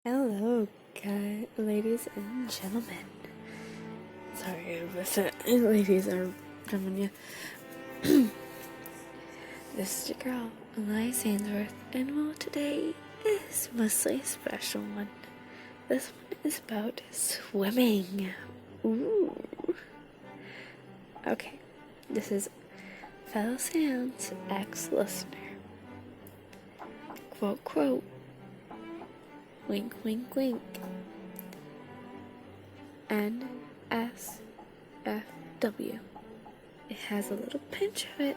Hello, ladies and gentlemen. Sorry if ladies are gentlemen, yeah. This is your girl, Elias Ainsworth, and today is mostly a special one. This one is about swimming. Ooh. Okay, this is Underfell Sans X listener. Quote, quote. Wink, wink, wink. nsfw. It has a little pinch of it,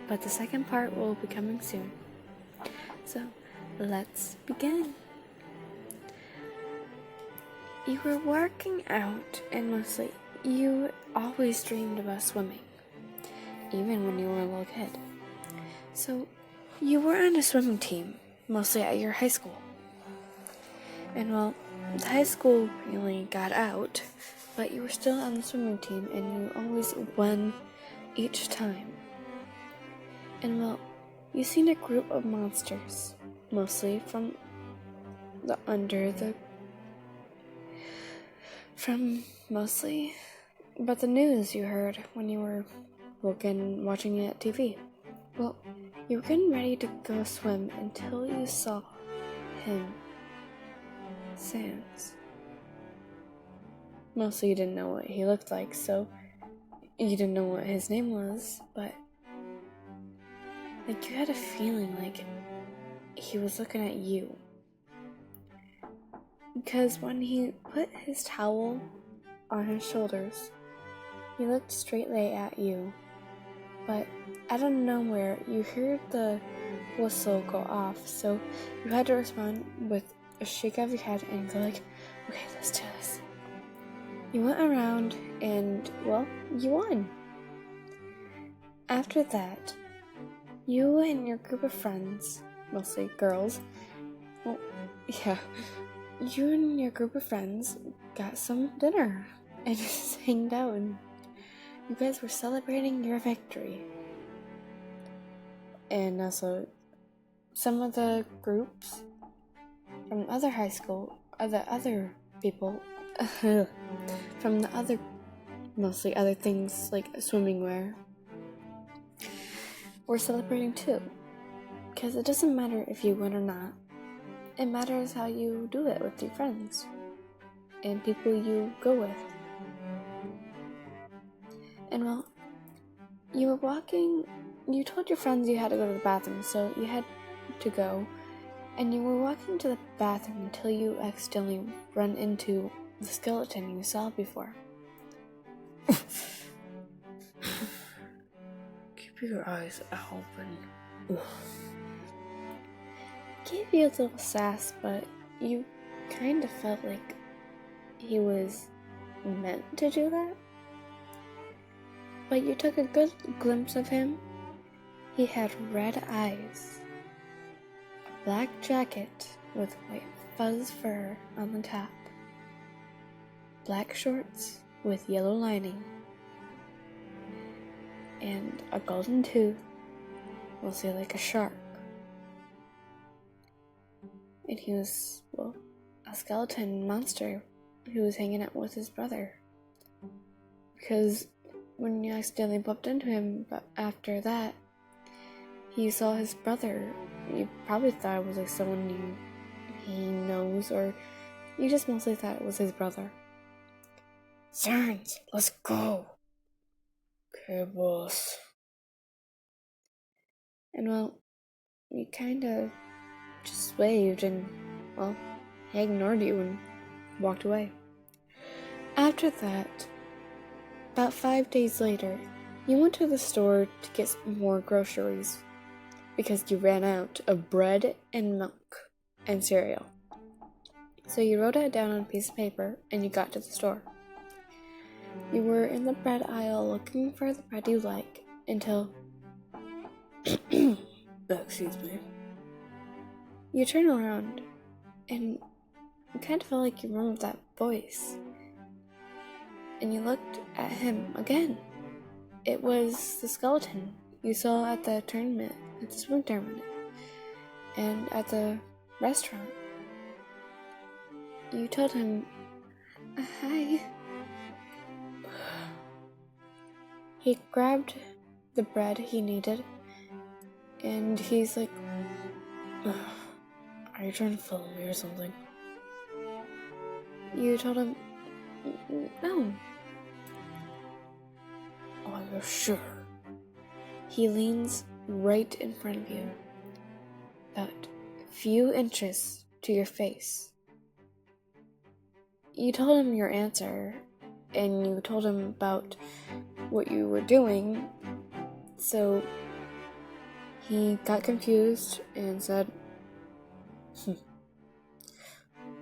but the second part will be coming soon. So, let's begin. You were working out, and mostly, you always dreamed about swimming, even when you were a little kid. So, you were on a swimming team, mostly at your high school. And the high school really got out, but you were still on the swimming team and you always won each time. And you seen a group of monsters, mostly from but the news you heard when you were watching it at TV. Well, you were getting ready to go swim until you saw him. Sans. Mostly you didn't know what he looked like, so you didn't know what his name was, but you had a feeling like he was looking at you. Because when he put his towel on his shoulders, he looked straightly at you, but out of nowhere you heard the whistle go off, so you had to respond with a shake of your head and go okay, let's do this. You went around and, you won. After that, you and your group of friends, mostly girls, you and your group of friends got some dinner and just hanged out, and you guys were celebrating your victory. And also, some of the groups from other high school, other people, from the other, mostly other things like swimming wear, we're celebrating too. Because it doesn't matter if you win or not. It matters how you do it with your friends and people you go with. And you were walking, you told your friends you had to go to the bathroom, so you had to go. And you were walking to the bathroom until you accidentally run into the skeleton you saw before. Keep your eyes open. Gave you a little sass, but you kind of felt like he was meant to do that. But you took a good glimpse of him. He had red eyes, black jacket with white fuzz fur on the top, black shorts with yellow lining, and a golden tooth, mostly like a shark. And he was, a skeleton monster who was hanging out with his brother. Because when you accidentally bumped into him, but after that, he saw his brother. You probably thought it was like someone he knows, or you just mostly thought it was his brother. Sans, let's go. Okay, boss. And you kind of just waved and, he ignored you and walked away. After that, about 5 days later, you went to the store to get some more groceries because you ran out of bread and milk and cereal. So you wrote it down on a piece of paper and you got to the store. You were in the bread aisle looking for the bread you like until excuse me. You turn around and you kind of felt like you remembered that voice. And you looked at him again. It was the skeleton you saw at the tournament, at the swim tournament, and at the restaurant. You told him, hi. He grabbed the bread he needed, and he's like, are you trying to follow me or something? You told him, no. Are you sure? He leans right in front of you, about a few inches to your face. You told him your answer, and you told him about what you were doing, so he got confused and said,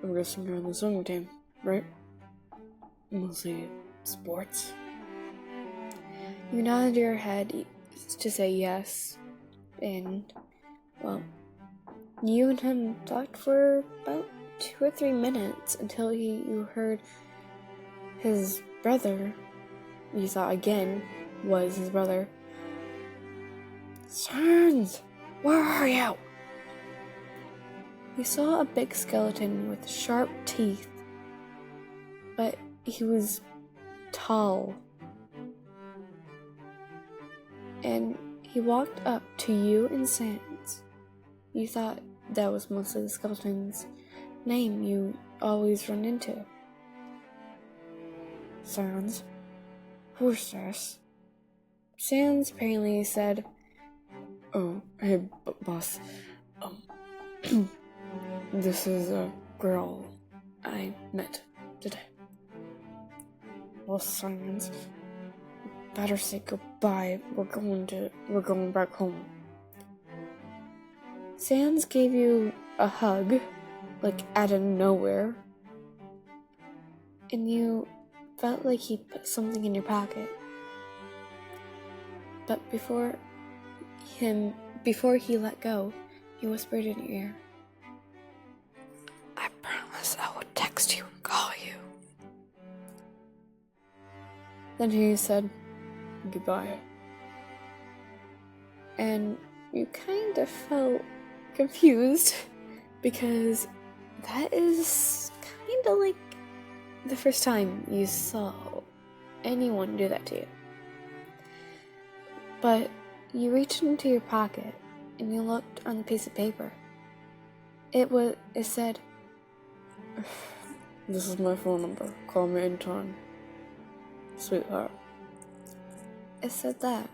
I'm guessing you're on the swimming team, right? Mostly sports. You nodded your head to say yes, and, well, you and him talked for about 2 or 3 minutes until you heard his brother, you thought again was his brother. Sans, where are you? You saw a big skeleton with sharp teeth, but he was tall. And he walked up to you and Sans. You thought that was mostly the skeleton's name you always run into. Sans, who's this? Sans apparently said, oh, hey, boss. This is a girl I met today. Well, Sans, better say goodbye. We're going back home. Sans gave you a hug, like out of nowhere, and you felt like he put something in your pocket. But before he let go, he whispered in your ear, I promise I will text you and call you. Then he said, goodbye. And you kind of felt confused, because that is kind of like the first time you saw anyone do that to you. But you reached into your pocket and you looked on the piece of paper. It said, this is my phone number. Call me anytime, sweetheart. It said that.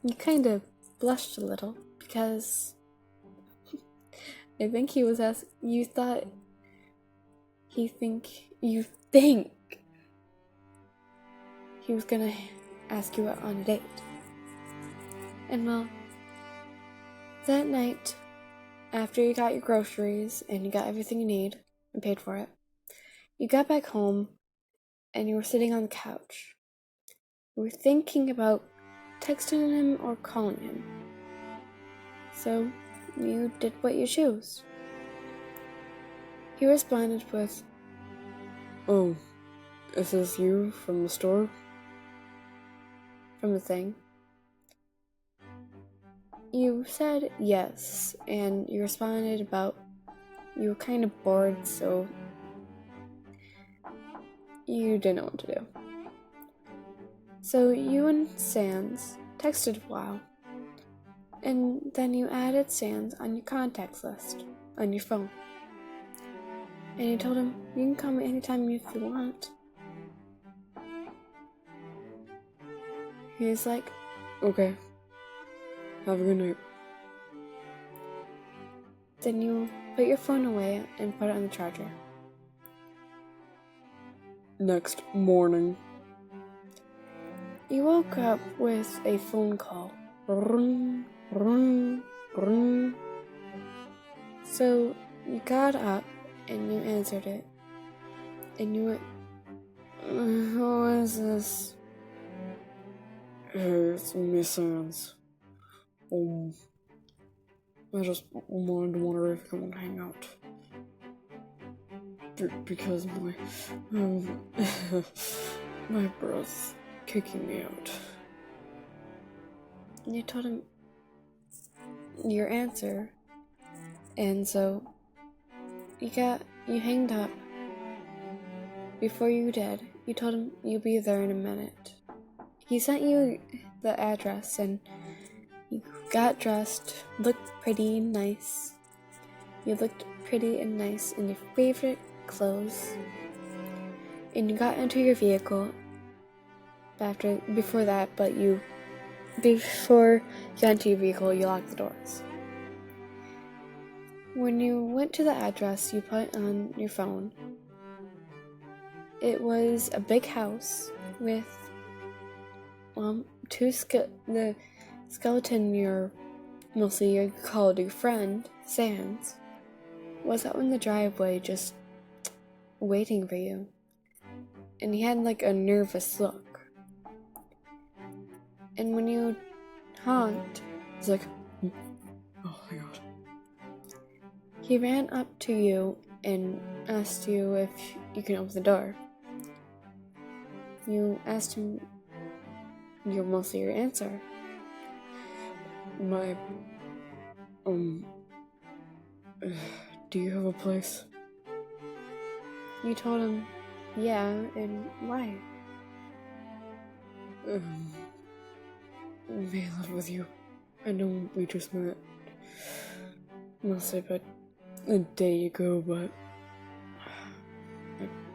You kind of blushed a little, because I think he was you thought you think he was gonna ask you out on a date. And well, that night, after you got your groceries and you got everything you need and paid for it, you got back home and you were sitting on the couch. You were thinking about texting him or calling him. So you did what you chose. He responded with, oh, is this you from the store? From the thing. You said yes, and you responded about you were kind of bored, so you didn't know what to do. So you and Sans texted a while, and then you added Sans on your contacts list on your phone. And you told him, you can call me anytime if you want. He's like, okay, have a good night. Then you put your phone away and put it on the charger. Next morning, you woke up with a phone call. Ring, ring, ring. So you got up and you answered it. And you went, who is this? Hey, it's me, Sans. I just wanted to wonder if you want to hang out. Because my bro's kicking me out. And you told him your answer, and so you hanged up before you did, you told him you'd be there in a minute. He sent you the address, and you got dressed, looked pretty and nice. You looked pretty and nice in your favorite clothes, and you got into your vehicle. Before you got into your vehicle, you locked the doors. When you went to the address, you put on your phone. It was a big house with the skeleton you called your friend, Sans, was out in the driveway just waiting for you. And he had like a nervous look. And when you honked, he's like, oh my god. He ran up to you and asked you if you can open the door. You asked him your answer. Do you have a place? You told him, yeah, and why? May I live with you? I know we just met mostly but a day ago, but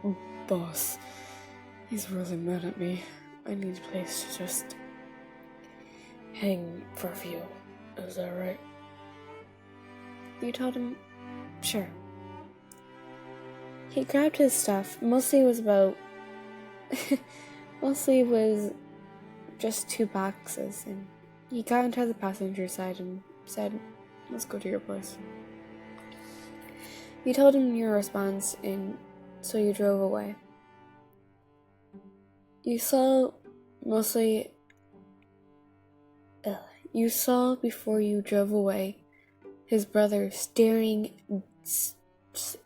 my boss, he's really mad at me. I need a place to just hang for a few. Is that right? You told him, sure. He grabbed his stuff. Mostly it was just 2 boxes, and he got into the passenger side and said, let's go to your place. You told him your response, and so you drove away. You saw before you drove away his brother staring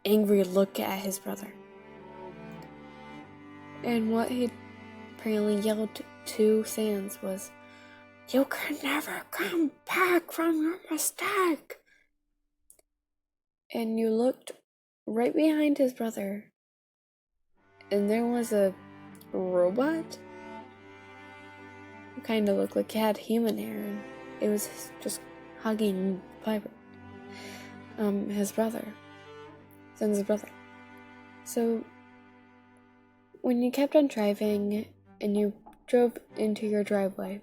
angry look at his brother. And what he apparently yelled to Sans was, you can never come back from your mistake. And you looked right behind his brother, and there was a robot who kind of looked like he had human hair, and it was just hugging his brother, Sans' brother. So when you kept on driving and you drove into your driveway,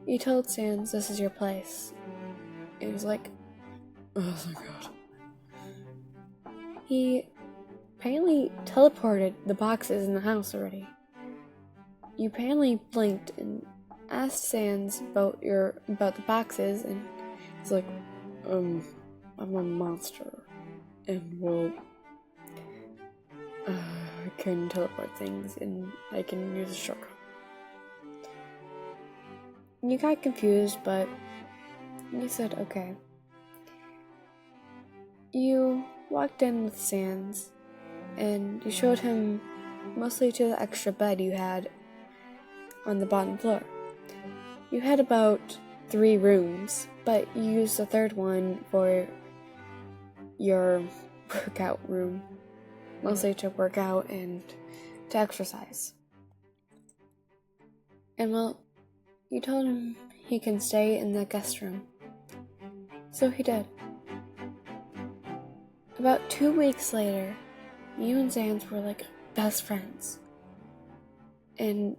you told Sans this is your place. It was like, oh my god. He apparently teleported the boxes in the house already. You apparently blinked and asked Sans about the boxes, and he's like, I'm a monster, and I can teleport things, and I can use a shortcut. You got confused, but you said okay. You walked in with Sans, and you showed him mostly to the extra bed you had on the bottom floor. You had about 3 rooms, but you used the 3rd one for your workout room, mostly to work out and to exercise. And you told him he can stay in the guest room. So he did. About 2 weeks later, you and Sans were like best friends. And,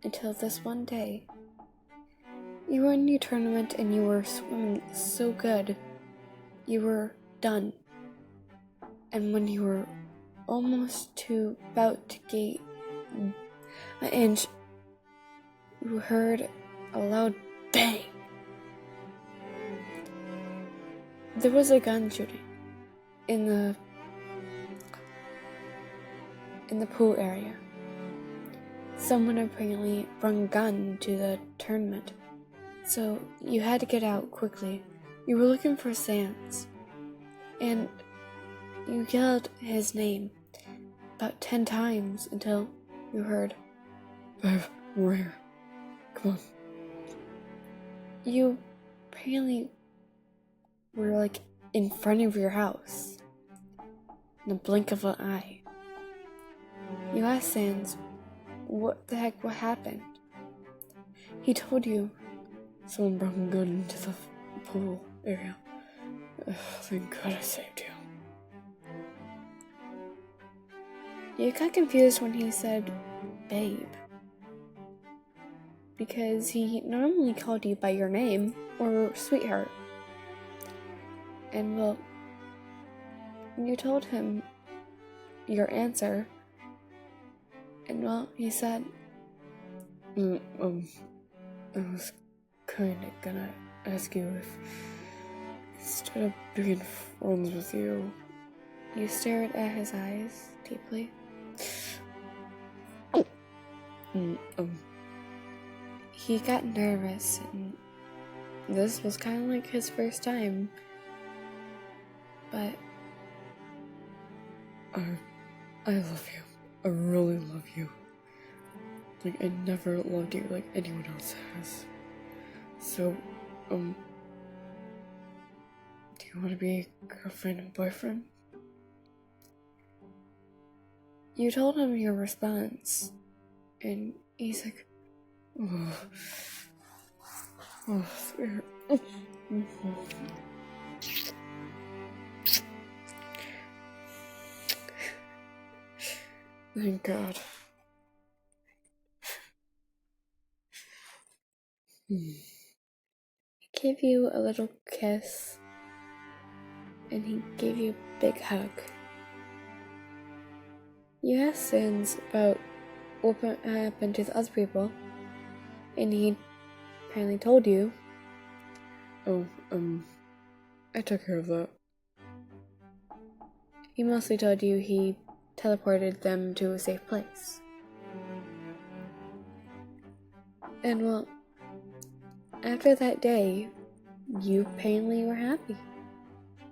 until this one day, you were in your tournament and you were swimming so good, you were done. And when you were about to gate an inch, you heard a loud bang. There was a gun shooting in the pool area. Someone apparently brought a gun to the tournament, so you had to get out quickly. You were looking for Sans, and you yelled his name about 10 times until you heard, Babe, we're here. Come on. You apparently were like in front of your house in the blink of an eye. You asked Sans what happened. He told you someone broke a gun into the pool area. Thank God I saved you. You got confused when he said babe, because he normally called you by your name or sweetheart. And well, you told him your answer, and well, he said, I was kinda gonna ask you if, instead of being friends with you. You stared at his eyes deeply. He got nervous, and this was kind of like his first time. But I love you. I really love you. Like, I never loved you like anyone else has. So, do you want to be girlfriend and boyfriend? You told him your response, and he's like, sweetheart. Thank God. He gave you a little kiss, and he gave you a big hug. You asked Sans about what happened to the other people, and he apparently told you. I took care of that. He mostly told you he teleported them to a safe place. And well, after that day, you apparently were happy.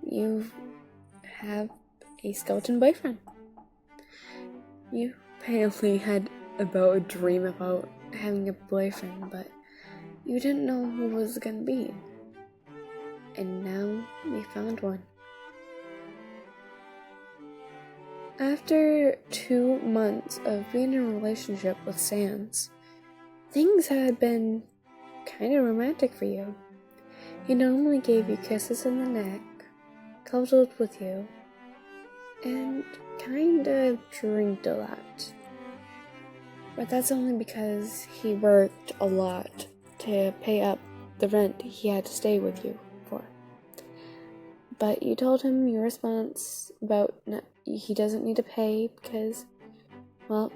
You have a skeleton boyfriend. You apparently had about a dream about having a boyfriend, but you didn't know who it was gonna be. And now you found one. After 2 months of being in a relationship with Sans, things had been kind of romantic for you. He normally gave you kisses in the neck, cuddled with you, and kind of drank a lot. But that's only because he worked a lot to pay up the rent he had to stay with you for. But you told him your response about he doesn't need to pay because, well,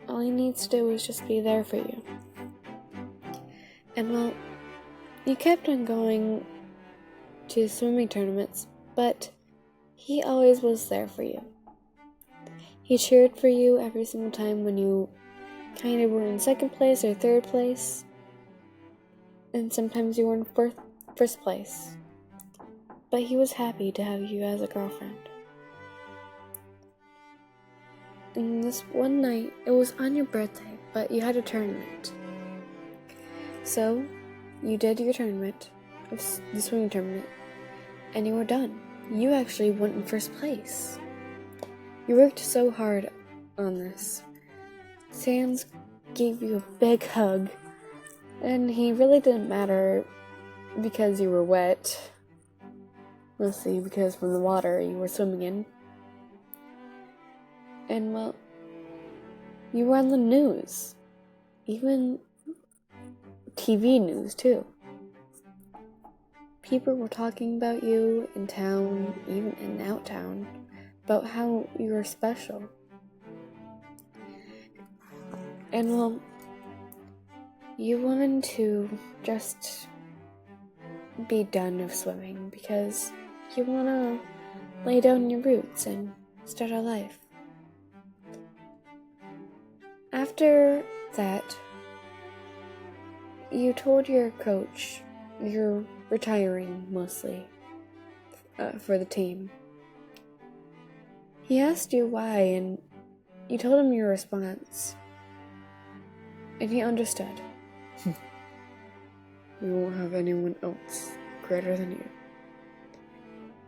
all he needs to do is just be there for you. And well, you kept on going to swimming tournaments, but he always was there for you. He cheered for you every single time when you kind of were in second place or third place, and sometimes you were in first place. But he was happy to have you as a girlfriend. And this one night, it was on your birthday, but you had a tournament. So, you did your tournament, the swimming tournament, and you were done. You actually went in first place. You worked so hard on this. Sans gave you a big hug, and he really didn't matter because you were wet. Mostly because from the water you were swimming in. And well, you were on the news. Even TV news too. People were talking about you in town, even in out town, about how you were special. And well, you wanted to just be done with swimming because you want to lay down your roots and start a life. After that, you told your coach you're retiring mostly for the team. He asked you why, and you told him your response. And he understood. We won't have anyone else greater than you.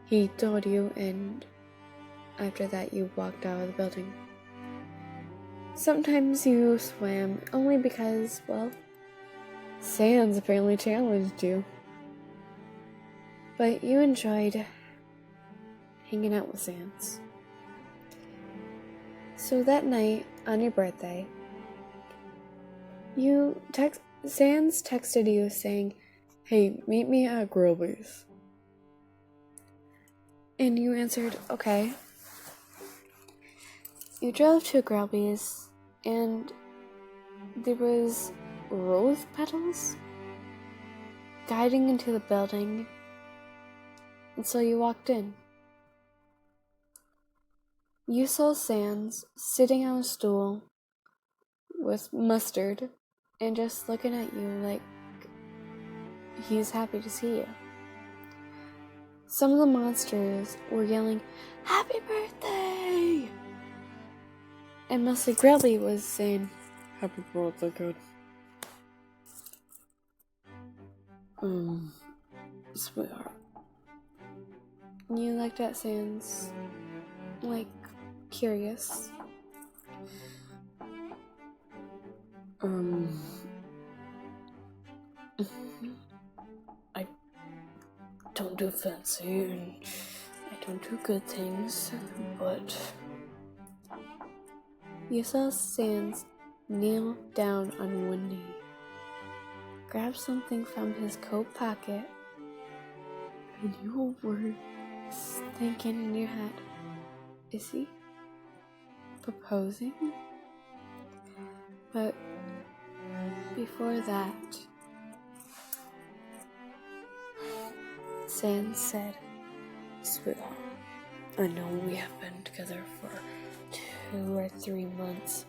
He told you, and after that you walked out of the building. Sometimes you swam only because, well, Sans apparently challenged you. But you enjoyed hanging out with Sans. So that night, on your birthday, Sans texted you saying, "Hey, meet me at Grillby's." And you answered, "Okay." You drove to Grillby's, and there was rose petals guiding into the building, and so you walked in. You saw Sans sitting on a stool with mustard and just looking at you like he's happy to see you. Some of the monsters were yelling, "Happy birthday!" And mostly Grelly was saying, "Happy birthday, kid." Sweetheart. You looked at Sans, like, curious. I don't do fancy and I don't do good things, but you saw Sans kneel down on one knee, grab something from his coat pocket, and you were thinking in your head, is he proposing? But before that, Sans said, "Sweetheart, I know we have been together for 2 or 3 months,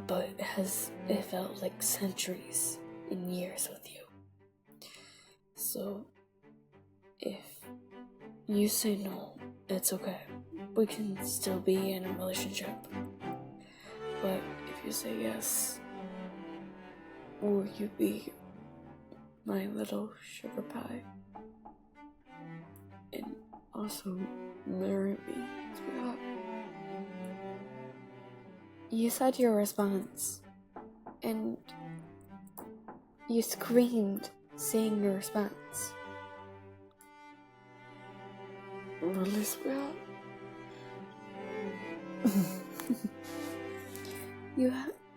but it felt like centuries and years with you. So, if you say no, it's okay. We can still be in a relationship. But if you say yes, will you be my little sugar pie? And also marry me, sweetheart?" You said your response, and you screamed saying your response. "Really, sweetheart?"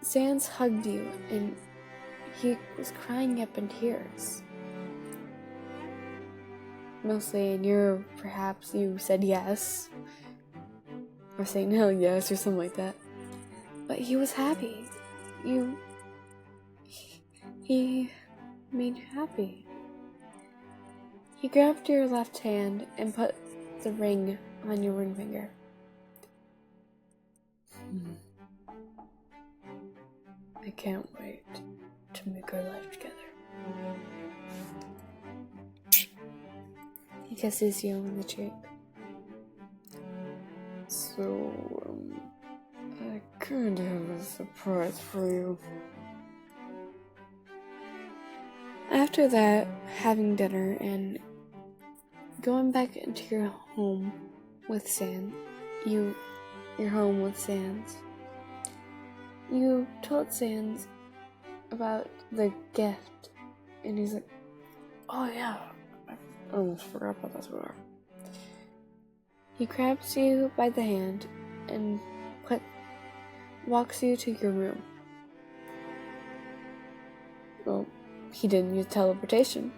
Sans hugged you, and he was crying up in tears. Mostly perhaps you said yes, or saying hell yes, or something like that. But he was happy. He made you happy. He grabbed your left hand and put the ring on your ring finger. I can't wait to make our life together. He kisses you on the cheek. So, I kind of have a surprise for you. After that, having dinner and going back into your home with Sans, you told Sans about the gift, and he's like, "Oh yeah, I almost forgot about this one." He grabs you by the hand and walks you to your room. Well, he didn't use teleportation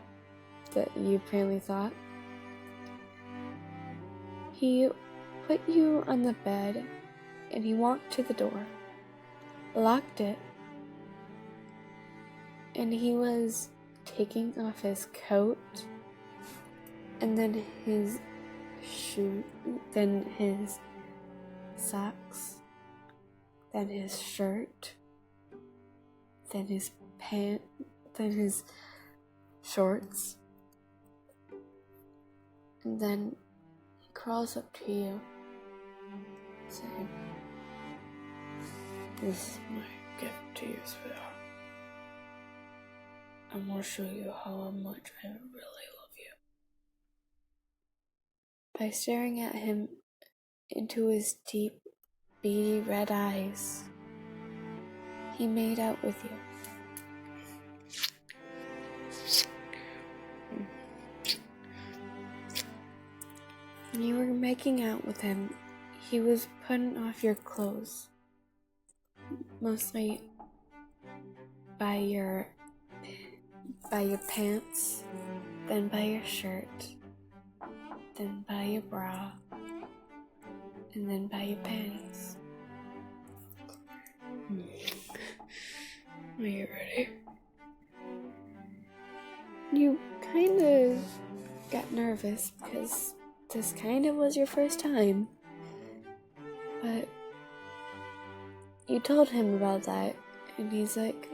that you apparently thought. He put you on the bed and he walked to the door, locked it, and he was taking off his coat and then his shoe, then his socks, then his shirt, then his pants, then his shorts, and then he crawls up to you saying, "This is my gift to you, sweetheart. I want to show you how much I really love you." By staring at him into his deep, beady red eyes, he made out with you. When you were making out with him, he was putting off your clothes, mostly by your pants, then by your shirt, then by your bra, and then by your panties. Are you ready? You kind of got nervous because this kind of was your first time, but you told him about that, and he's like,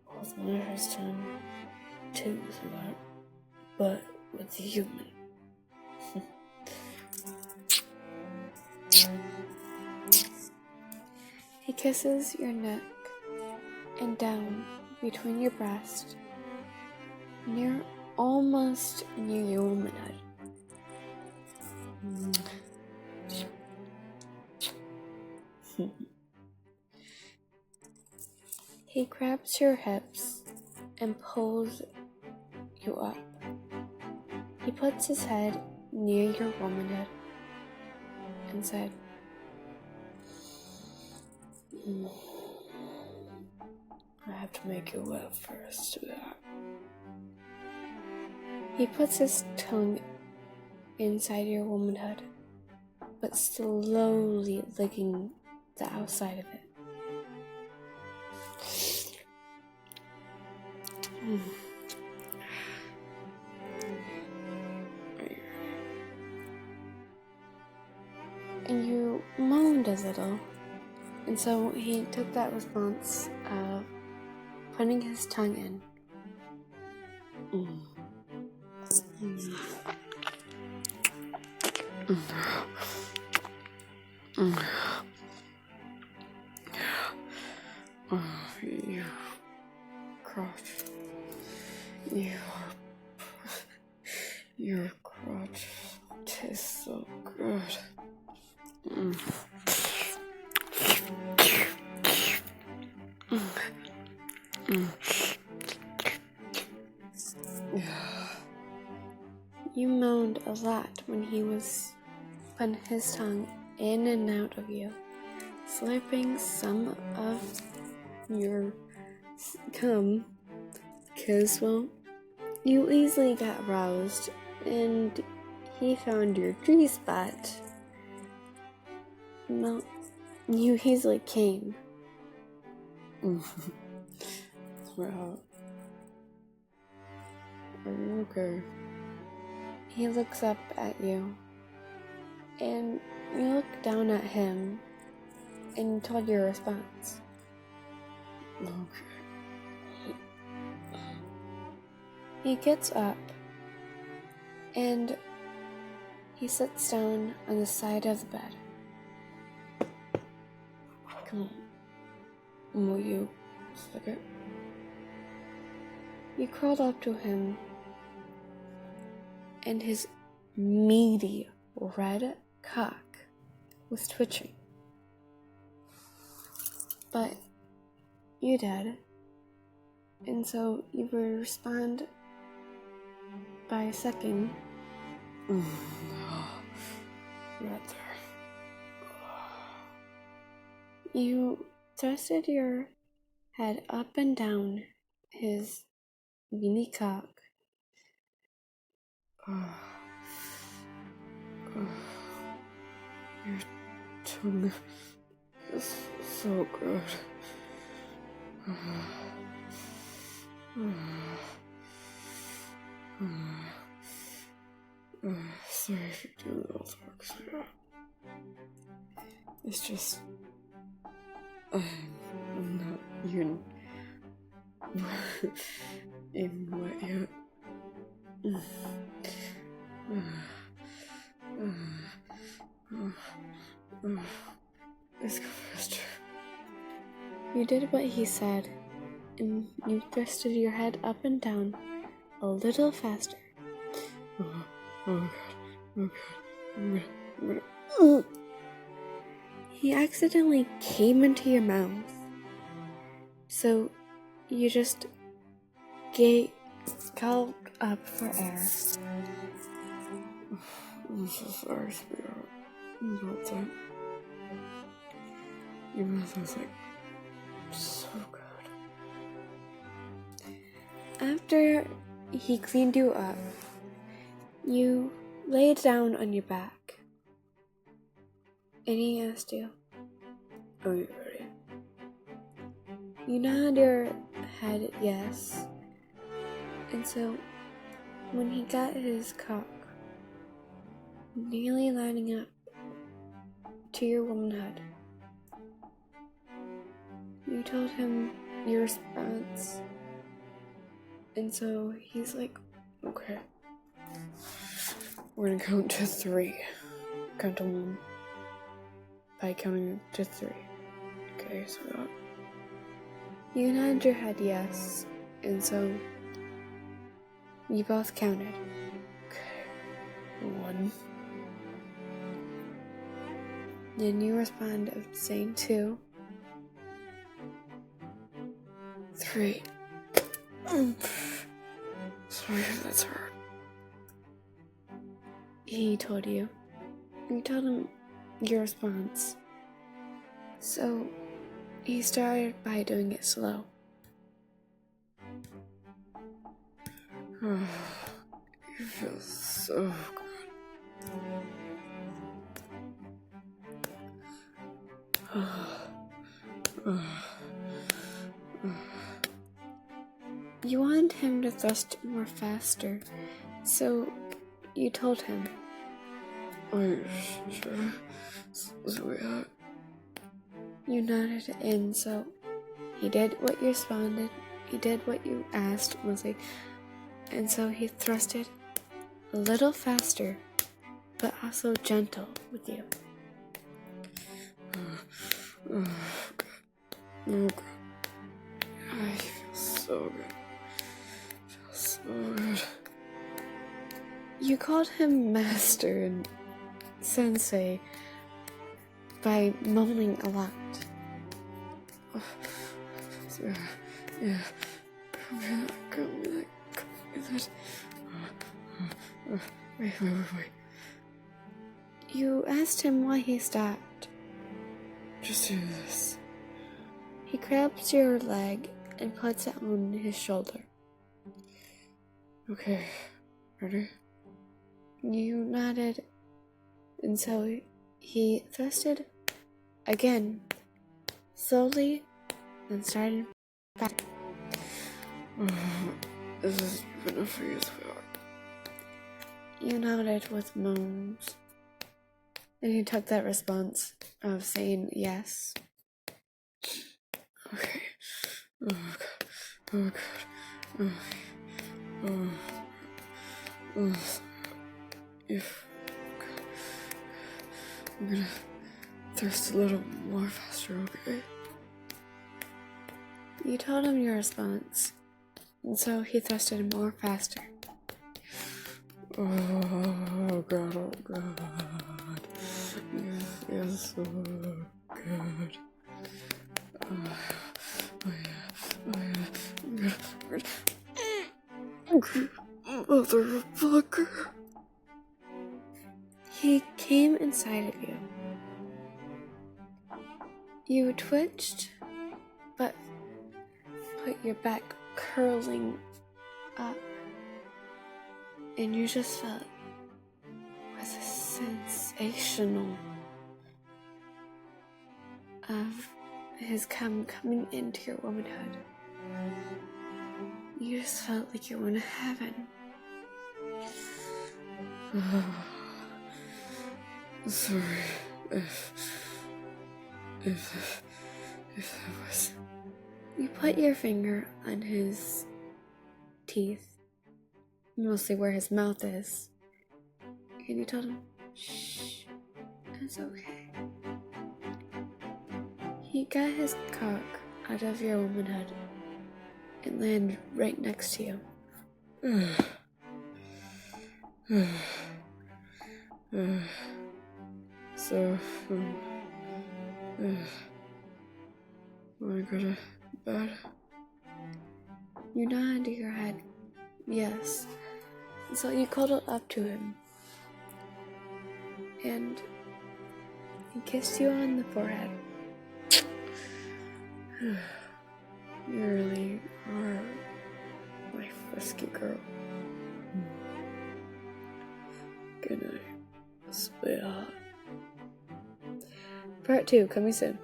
well, it's my first time too, but with a human. He kisses your neck and down between your breast, almost near your womanhood. He grabs your hips and pulls you up. He puts his head near your womanhood and said, I have to make you wet first to that. He puts his tongue inside your womanhood, but slowly licking the outside of it. And you moaned a little, and so he took that response of putting his tongue in. You crotch. Your crotch tastes so good. You moaned a lot when he was putting his tongue in and out of you, slurping some of your cum, because, well, you easily got aroused, and he found your G-spot. Well, you easily came. Well, are you okay? He looks up at you, and you look down at him, and you told your response. Okay. He gets up, and he sits down on the side of the bed. Come on. Will you suck it? You crawled up to him, and his meaty red cock was twitching. But you did, and so you would respond by sucking. Right there. You thrusted your head up and down his weeny cock. Your tongue is so good. Sorry if you're doing all the work, so it's just I'm not even wet yet. Let's go faster. You did what he said, and you thrusted your head up and down a little faster. Oh God. He accidentally came into your mouth, So you just called up for air. I'm so sorry, sweetheart. About that. Your mouth was like so good. After he cleaned you up, you laid down on your back. And he asked you, Are you ready? you nodded your head yes. And so, when he got his cock nearly lining up to your womanhood, you told him your response. And so he's like, Okay. We're gonna count to 3. Count to 1. By counting to 3. Okay, so that. you nodded your head yes. And so you both counted. Okay. 1. Then you responded of saying 2. 3. Sorry, that's hard. He told you. You told him your response. So he started by doing it slow. You feel so good. You wanted him to thrust more faster, so you told him. Are you sure? Sweetheart? You nodded and so he did what you responded. He did what you asked, mostly. And so he thrusted a little faster, but also gentle with you. Oh, God. I feel so good. So good. You called him master and sensei by moaning a lot. Yeah. Come with it. Wait. You asked him why he stopped. Just do this. He grabs your leg and puts it on his shoulder. Okay. Ready? You nodded, and so he thrusted again, slowly, and started back. This is enough for you, sweetheart. You nodded with moans, and he took that response of saying yes. Okay. Oh, God. I'm gonna thirst a little more faster, okay? You told him your response, and so he thrusted more faster. Oh, God. Yes, so good. Motherfucker. He came inside of you. You twitched, but put your back curling up, and you just felt was a sensational of his coming into your womanhood. You just felt like you were in heaven. Sorry if that was. You put your finger on his teeth, mostly where his mouth is, and you told him, shh, it's okay. He got his cock out of your womanhood and landed right next to you. So, I gotta bad? You nodded your head. Yes. So you cuddled up to him. And he kissed you on the forehead. You really are my frisky girl. Good night, sweetheart. Part 2, coming soon.